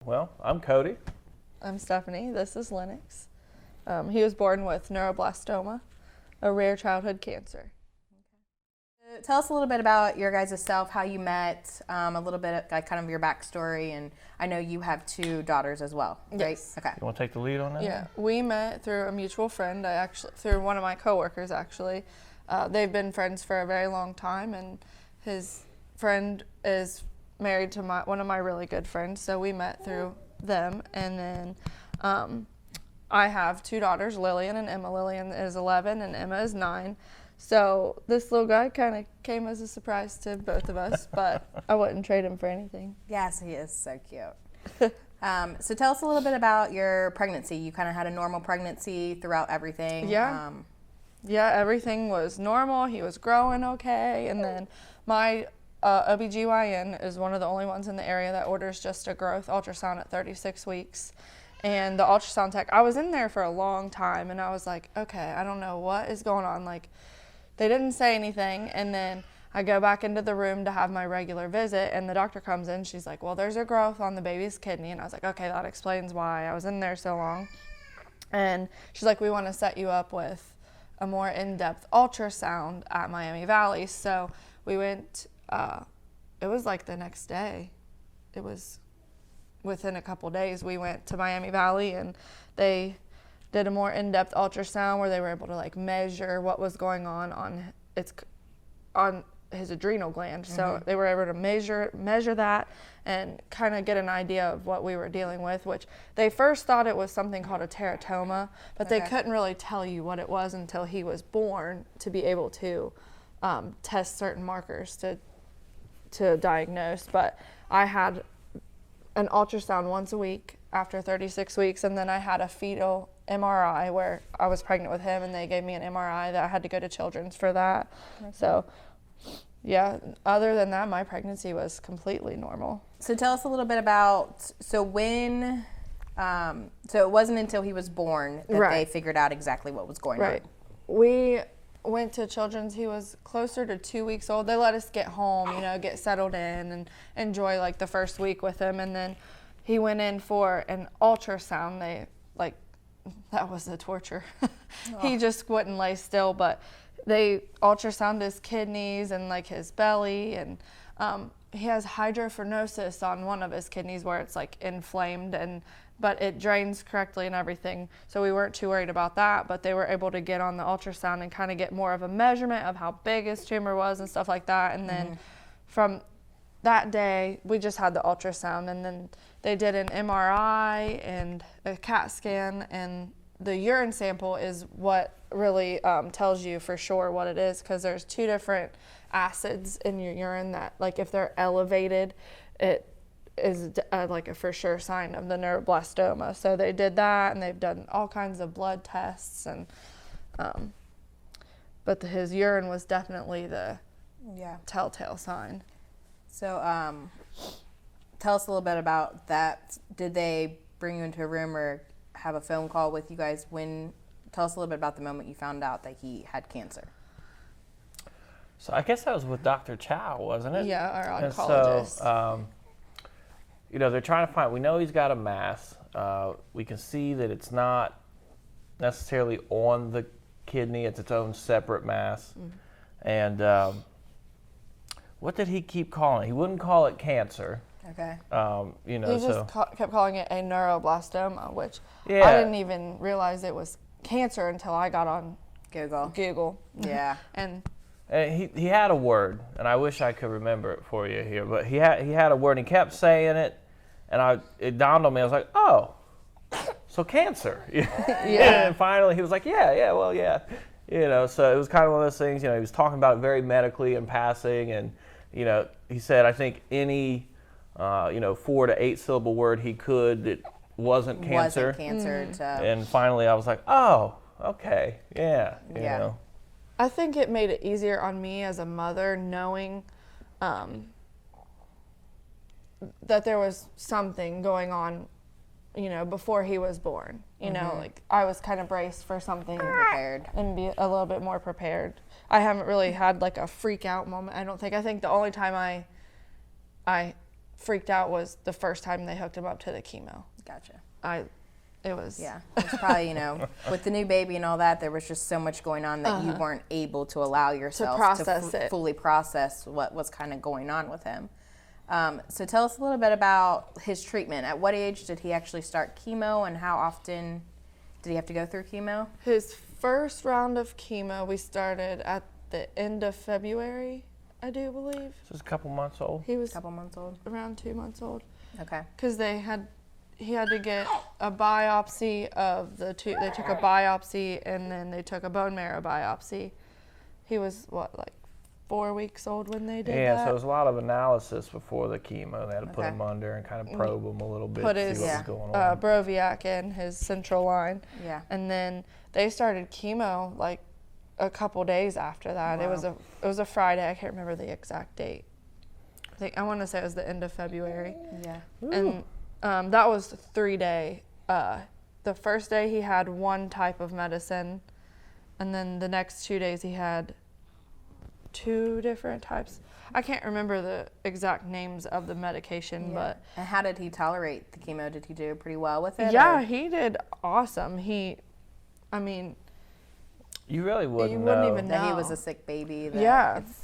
Well, I'm Cody. I'm Stephanie. This is Lennox. He was born with neuroblastoma, a rare childhood cancer. Tell us a little bit about your guys' self, how you met, a little bit of kind of your backstory, and I know you have two daughters as well, right? Yes. Okay. You want to take the lead on that? Yeah, we met through a mutual friend. Through one of my coworkers, actually. They've been friends for a very long time, and his friend is married to one of my really good friends, so we met through them. And then I have two daughters, Lillian and Emma. Lillian is 11 and Emma is 9. So this little guy kind of came as a surprise to both of us, but I wouldn't trade him for anything. Yes, he is so cute. So tell us a little bit about your pregnancy. You kind of had a normal pregnancy throughout everything. Yeah. Yeah, everything was normal. He was growing okay. And then my OBGYN is one of the only ones in the area that orders just a growth ultrasound at 36 weeks. And the ultrasound tech, I was in there for a long time, and I was like, okay, I don't know what is going on. Like, they didn't say anything, and then I go back into the room to have my regular visit, and the doctor comes in. She's like, well, there's a growth on the baby's kidney. And I was like, okay, that explains why I was in there so long. And she's like, we want to set you up with a more in-depth ultrasound at Miami Valley. So we went, it was like the next day. It was within a couple days. We went to Miami Valley, and they did a more in-depth ultrasound where they were able to like measure what was going on his adrenal gland. Mm-hmm. So they were able to measure that and kind of get an idea of what we were dealing with, which they first thought it was something called a teratoma, but they couldn't really tell you what it was until he was born to be able to test certain markers to diagnose. But I had an ultrasound once a week after 36 weeks, and then I had a fetal MRI where I was pregnant with him, and they gave me an MRI that I had to go to Children's for that. Okay. So yeah, other than that, my pregnancy was completely normal. So tell us a little bit about, so it wasn't until he was born that they figured out exactly what was going on. We went to Children's. He was closer to 2 weeks old. They let us get home, get settled in and enjoy like the first week with him. And then he went in for an ultrasound. That was a torture. He just wouldn't lay still, but they ultrasound his kidneys and like his belly, and he has hydrophenosis on one of his kidneys where it's like inflamed, but it drains correctly and everything. So we weren't too worried about that, but they were able to get on the ultrasound and kind of get more of a measurement of how big his tumor was and stuff like that. And then from that day, we just had the ultrasound, and then they did an MRI and a CAT scan, and the urine sample is what really tells you for sure what it is, because there's 2 different acids in your urine that, like, if they're elevated, it is like a for sure sign of the neuroblastoma. So they did that, and they've done all kinds of blood tests, and but his urine was definitely the telltale sign. So tell us a little bit about that. Did they bring you into a room or have a phone call with you guys? Tell us a little bit about the moment you found out that he had cancer. So I guess that was with Dr. Chow, wasn't it? Yeah, our oncologist. And so, they're trying to find, we know he's got a mass. We can see that it's not necessarily on the kidney, it's its own separate mass. Mm-hmm. And what did he keep calling it? He wouldn't call it cancer. Okay. He just kept calling it a neuroblastoma, which I didn't even realize it was cancer until I got on Google. Yeah. And he had a word, and I wish I could remember it for you here, but he had a word, and he kept saying it, and it dawned on me. I was like, oh, so cancer. Yeah. And finally he was like, yeah. So it was kind of one of those things, he was talking about it very medically in passing, and, he said, I think any 4 to 8 syllable word he could that wasn't cancer. And finally I was like, oh, okay, yeah. You know. I think it made it easier on me as a mother knowing that there was something going on, before he was born. Like I was kind of braced for something prepared and be a little bit more prepared. I haven't really had like a freak out moment. I think the only time I freaked out was the first time they hooked him up to the chemo. Gotcha. It was Yeah, it's probably, with the new baby and all that, there was just so much going on that you weren't able to allow yourself process it. fully process what was kind of going on with him. So tell us a little bit about his treatment. At what age did he actually start chemo, and how often did he have to go through chemo? His first round of chemo we started at the end of February, I do believe. Just a couple months old. He was A couple months old. around 2 months old. Okay. Because he had to get a biopsy of the two. They took a biopsy and then they took a bone marrow biopsy. He was like 4 weeks old when they did Yeah, that. so it was a lot of analysis before the chemo. They had to put Okay. him under and kind of probe him a little bit Put to his see what Yeah. was going on. Broviac in his central line, Yeah. and then they started chemo like a couple days after that. Wow. It was a Friday. I can't remember the exact date. I want to say it was the end of February. Yeah. And that was 3-day. The first day he had one type of medicine, and then the next 2 days he had 2 different types. I can't remember the exact names of the medication, but And how did he tolerate the chemo? Did he do pretty well with it? yeah, or- he did awesome. I mean, You really wouldn't you wouldn't know. even That he know. was a sick baby. That Yeah. it's-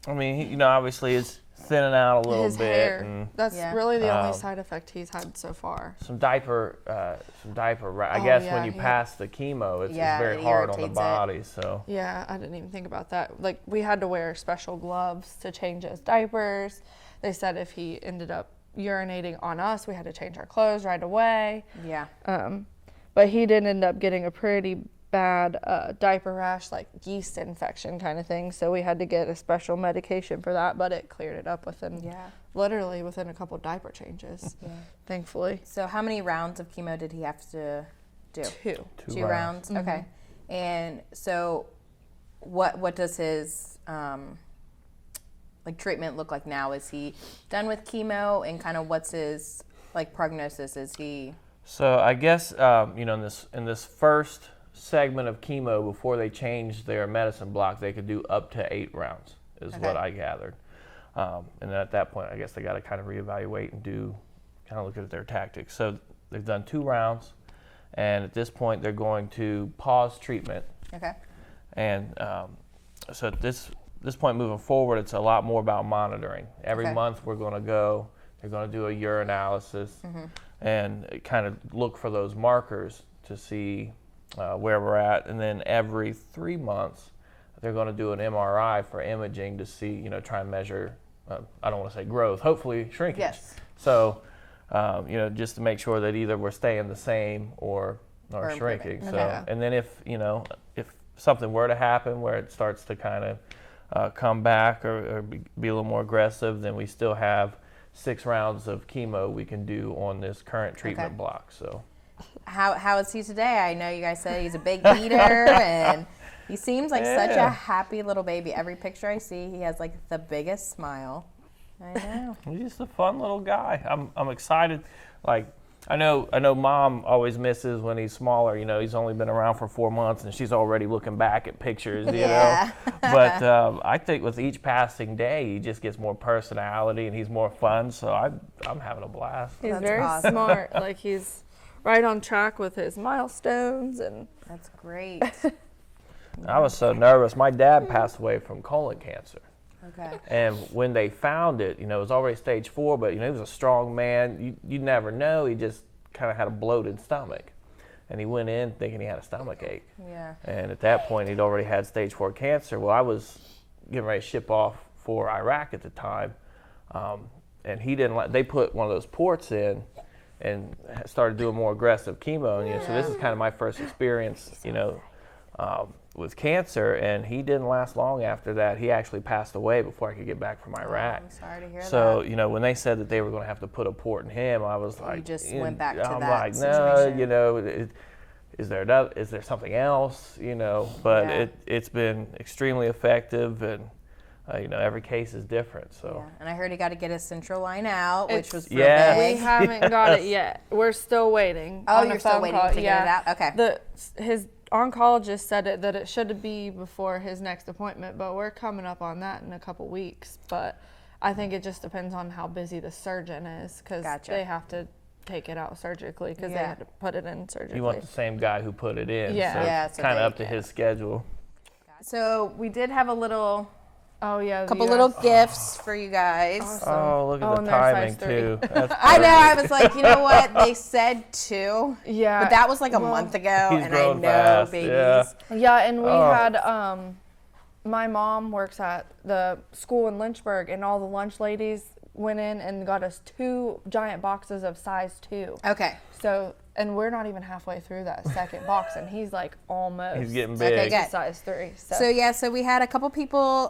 I mean, obviously it's thinning out a little his bit, hair. and That's Yeah. really the only Um, side effect he's had so far. some diaper. I Oh, guess yeah, when you he- pass the chemo, it's Yeah, very it hard on the irritates it. body. So Yeah, I didn't even think about that. Like, we had to wear special gloves to change his diapers. They said if he ended up urinating on us, we had to change our clothes right away. Yeah. But he did end up getting a pretty bad diaper rash, like yeast infection kind of thing. So we had to get a special medication for that, but it cleared it up literally within a couple diaper changes, Yeah. thankfully. So how many rounds of chemo did he have to do? 2. Two rounds. Okay. And so what does his treatment look like now? Is he done with chemo, and kind of what's his prognosis? Is he So I guess in this first segment of chemo before they changed their medicine block, they could do up to 8 rounds, is what I gathered. And then at that point, I guess they got to kind of reevaluate and kind of look at their tactics. So they've done 2 rounds, and at this point, they're going to pause treatment. okay? And so at this point moving forward, it's a lot more about monitoring. Every Okay. month we're going to go, they're going to do a urinalysis and kind of look for those markers to see where we're at. And then every 3 months, they're going to do an MRI for imaging to see, try and measure, I don't want to say growth, hopefully shrinkage. Yes. So, just to make sure that either we're staying the same or Or shrinking. improving. So, Okay. and then if something were to happen where it starts to kind of come back or be a little more aggressive, then we still have 6 rounds of chemo we can do on this current treatment Okay. block. So, How is he today? I know you guys said he's a big eater, and he seems like such a Yeah. happy little baby. Every picture I see, he has the biggest smile. I know. he's just a fun little guy. I'm excited. I know Mom always misses when he's smaller. He's only been around for 4 months, and she's already looking back at pictures. Yeah. But I think with each passing day, he just gets more personality and he's more fun. So I'm having a blast. He's That's very awesome. smart. Like, he's right on track with his milestones, and That's great. I was so nervous. My dad passed away from colon cancer. Okay. And when they found it, it was already stage 4, but, he was a strong man. You never know. He just kind of had a bloated stomach. And he went in thinking he had a stomach ache. Yeah. And at that point, he'd already had stage 4 cancer. Well, I was getting ready to ship off for Iraq at the time. And he didn't they put one of those ports in and started doing more aggressive chemo. And, so this is kind of my first experience, with cancer, and he didn't last long after that. He actually passed away before I could get back from Iraq. I'm sorry to hear So, that. when they said that they were going to have to put a port in him, I was like, just went back to I'm that like, situation. no, is there something else, but Yeah. it's been extremely effective, and every case is different. So Yeah. And I heard he got to get his central line out, which It's- was real Yes. we big. haven't got it yet. We're still waiting. Oh, on a you're still phone waiting call. to get it out? Okay. His oncologist said that it should be before his next appointment, but we're coming up on that in a couple weeks. But I think it just depends on how busy the surgeon is, because Gotcha. they have to take it out surgically because they Yeah. had to put it in surgically. You want the same guy who put it in. Yeah. So Yeah, it's so kind they of up to can- his schedule. So we did have a little, Oh yeah, couple you little guys- gifts for you guys. Awesome. Oh, look at Oh, the and they're timing size 3. too. That's I know. I perfect. was like, you know what? They said 2, Yeah, but that was like a well, month ago, He's and I grown know fast, babies. yeah. Yeah, and we Oh. had my mom works at the school in Lynchburg, and all the lunch ladies went in and got us 2 giant boxes of size 2. Okay. So, and we're not even halfway through that second box, and he's like almost He's getting Okay, big. good. size 3. So yeah, so we had a couple people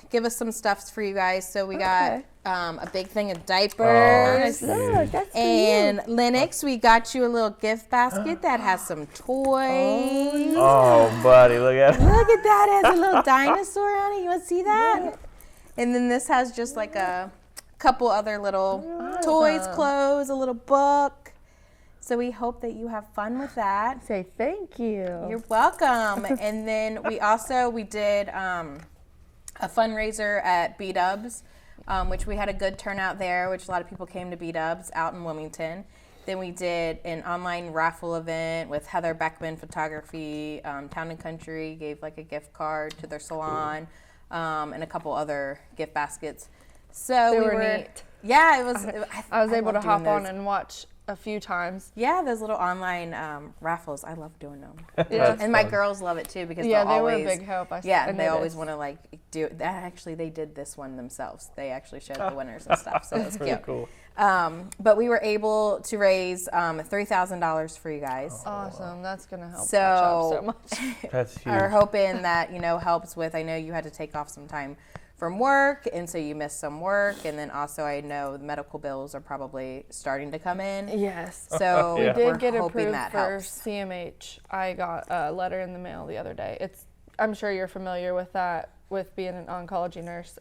give us some stuffs for you guys. So we got Okay. a big thing of Oh, diapers. that's that's And Lennox, we got you a little gift basket that has some toys. Oh, buddy, look at it. Look at that, it has a little dinosaur on it. You want to see that? And then this has just like a couple other little toys, clothes, a little book. So we hope that you have fun with that. Say thank you. You're welcome. And then we did a fundraiser at B-Dubs, which we had a good turnout there, which a lot of people came to B-Dubs out in Wilmington. Then we did an online raffle event with Heather Beckman Photography. Town and Country gave like a gift card to their salon, and a couple other gift baskets. So They we were were neat. Yeah, it was. I was able to love hop doing on those. and watch a few times. Yeah, those little online raffles. I love doing them. Yeah. And my girls love it too because Yeah, they'll they were a always, big help. Yeah, I and they always noticed. want to like do that. Actually, they did this one themselves. They actually showed the winners and stuff, so it's Pretty cute. cool. But we were able to raise $3,000 for you guys. Awesome. That's gonna help. So- my job so much. That's huge. Are hoping that helps with. I know you had to take off some time from work, and so you missed some work, and then also I know the medical bills are probably starting to come in. Yes. So Yeah. We we're did get hoping approved that for helps. CMH. I got a letter in the mail the other day. I'm sure you're familiar with that, with being an oncology nurse.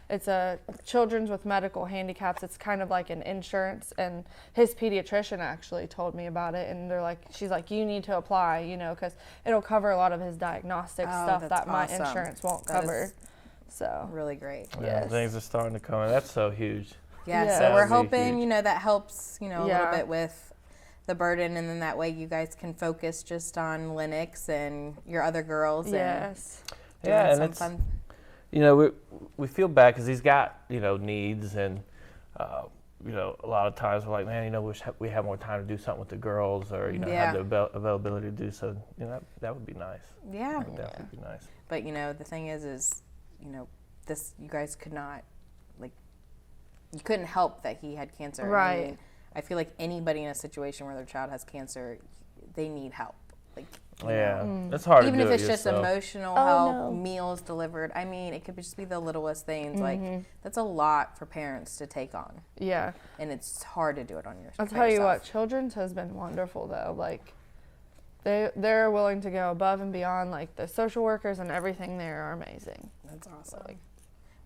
It's a children's with medical handicaps. It's kind of like an insurance, and his pediatrician actually told me about it. And she's like, you need to apply, because it'll cover a lot of his diagnostic Oh, stuff that's that my awesome. insurance won't That cover. is So Really great. Yeah, Yes. things are starting to come in. That's so huge. Yeah, Yeah. so we're That'd be hoping, huge. that helps, a little Yeah. bit with the burden, and then that way you guys can focus just on Lennox and your other girls yes, and doing Yeah, and some it's fun. we feel bad because he's got needs, and a lot of times we're like, man, wish we had more time to do something with the girls, or Yeah. have the availability to do so. That would be nice. Yeah. That would definitely be nice. But the thing is this, you guys could not, you couldn't help that he had cancer. Right. I mean, I feel like anybody in a situation where their child has cancer, they need help. Yeah, it's hard Even to if do it's it just yourself. emotional Oh, help, no. meals delivered. I mean, it could just be the littlest things. Like, that's a lot for parents to take on. yeah. And it's hard to do it on your I'll by tell you yourself. what, Children's has been wonderful though. They're willing to go above and beyond. Like the social workers and everything there are amazing. That's awesome.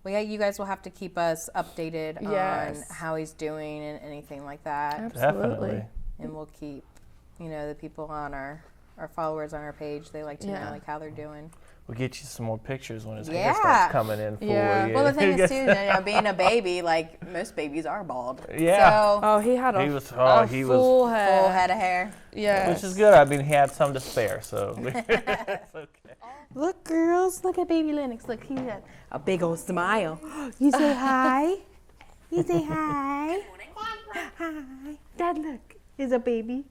Well, yeah, you guys will have to keep us updated Yes. on how he's doing and anything like that. Absolutely. Definitely. And we'll keep, the people on our followers on our page. They like to Yeah. know how they're doing. We'll get you some more pictures when his hair Yeah. starts coming in for Yeah. you. Well, the thing is too, being a baby, like most babies are bald. Yeah. So Oh, he had a, He was- a he was full head. full head of hair. Yes. Which is good. I mean, he had some to spare, so it's okay. Look, girls, look at baby Lennox. Look, he got a big old smile. You say hi. You say hi. Hi. Dad, look, is a baby.